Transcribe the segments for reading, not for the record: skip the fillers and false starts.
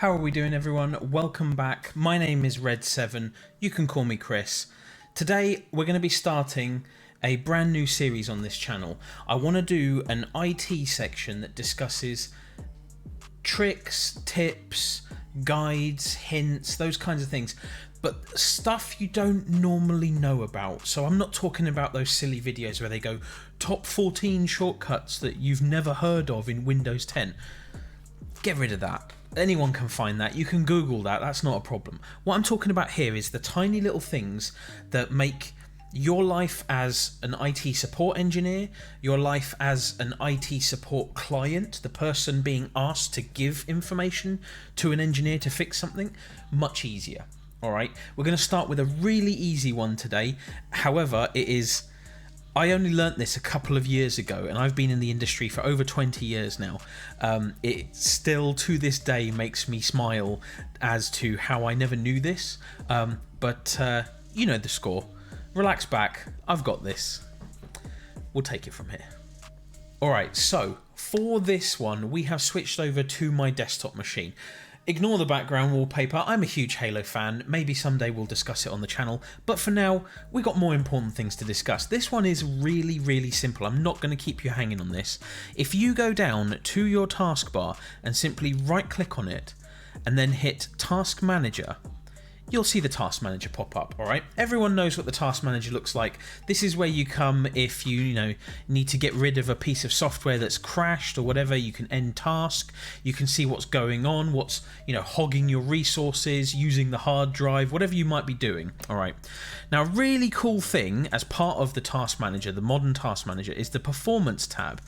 How are we doing, everyone? Welcome back. My name is Red7. You can call me Chris. Today we're going to be starting a brand new series on this channel. I want to do an IT section that discusses tricks, tips, guides, hints, those kinds of things, but stuff you don't normally know about. So I'm not talking about those silly videos where they go top 14 shortcuts that you've never heard of in Windows 10. Get rid of that. Anyone can find that. You can Google that. That's not a problem. What I'm talking about here is the tiny little things that make your life as an IT support engineer, your life as an IT support client, the person being asked to give information to an engineer to fix something, much easier. All right, we're going to start with a really easy one today. However, I only learnt this a couple of years ago, and I've been in the industry for over 20 years now. It still, to this day, makes me smile as to how I never knew this. But you know the score. Relax back. I've got this. We'll take it from here. Alright, so for this one, we have switched over to my desktop machine. Ignore the background wallpaper. I'm a huge Halo fan. Maybe someday we'll discuss it on the channel. But for now, we've got more important things to discuss. This one is really, really simple. I'm not going to keep you hanging on this. If you go down to your taskbar and simply right-click on it and then hit Task Manager, you'll see the Task Manager pop up, alright? Everyone knows what the Task Manager looks like. This is where you come if you need to get rid of a piece of software that's crashed or whatever. You can end task, you can see what's going on, what's hogging your resources, using the hard drive, whatever you might be doing, alright? Now, a really cool thing as part of the Task Manager, the modern Task Manager, is the Performance tab.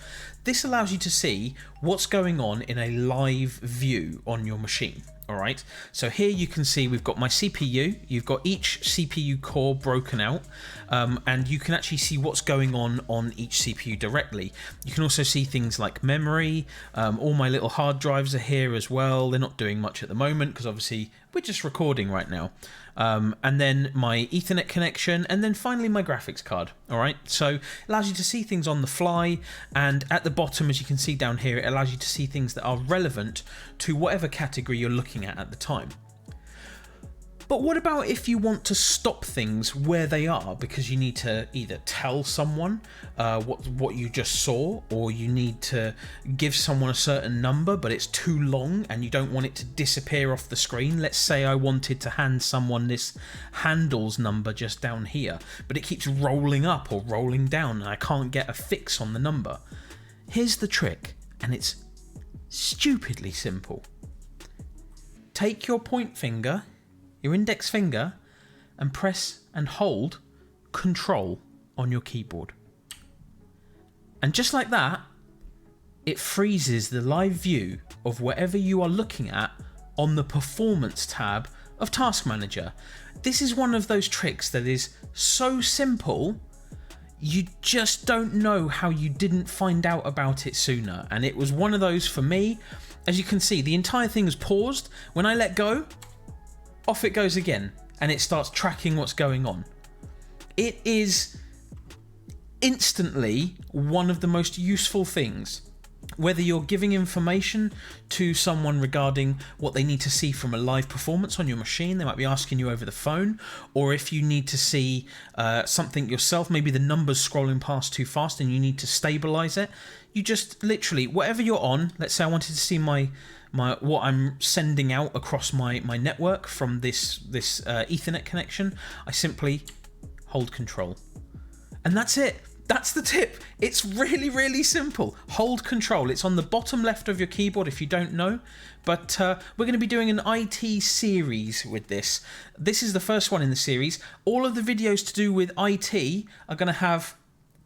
This allows you to see what's going on in a live view on your machine. Alright, so here you can see we've got my CPU, you've got each CPU core broken out, and you can actually see what's going on each CPU directly. You can also see things like memory, all my little hard drives are here as well. They're not doing much at the moment because obviously we're just recording right now. And then my Ethernet connection, and then finally my graphics card. Alright, so it allows you to see things on the fly, and at the bottom, as you can see down here, it allows you to see things that are relevant to whatever category you're looking at the time. But what about if you want to stop things where they are because you need to either tell someone what you just saw, or you need to give someone a certain number but it's too long and you don't want it to disappear off the screen? Let's say I wanted to hand someone this handles number just down here, but it keeps rolling up or rolling down and I can't get a fix on the number. Here's the trick, and it's stupidly simple. Take your point finger, your index finger, and press and hold Control on your keyboard. And just like that, it freezes the live view of whatever you are looking at on the Performance tab of Task Manager. This is one of those tricks that is so simple, you just don't know how you didn't find out about it sooner. And it was one of those for me. As you can see, the entire thing is paused. When I let go, off it goes again, and it starts tracking what's going on. It is instantly one of the most useful things. Whether you're giving information to someone regarding what they need to see from a live performance on your machine, they might be asking you over the phone, or if you need to see something yourself, maybe the number's scrolling past too fast and you need to stabilize it. You just literally, whatever you're on, let's say I wanted to see what I'm sending out across my network from this Ethernet connection, I simply hold Control. And that's it. That's the tip. It's really, really simple. Hold Control. It's on the bottom left of your keyboard if you don't know. But we're going to be doing an IT series with this. This is the first one in the series. All of the videos to do with IT are going to have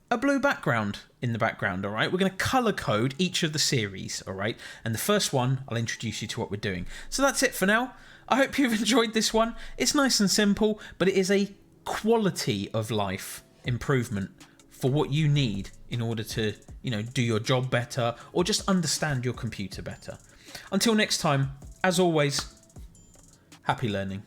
a blue background in the background, all right? We're going to color code each of the series, all right? And the first one, I'll introduce you to what we're doing. So that's it for now. I hope you've enjoyed this one. It's nice and simple, but it is a quality of life improvement for what you need in order to, do your job better or just understand your computer better. Until next time, as always, happy learning.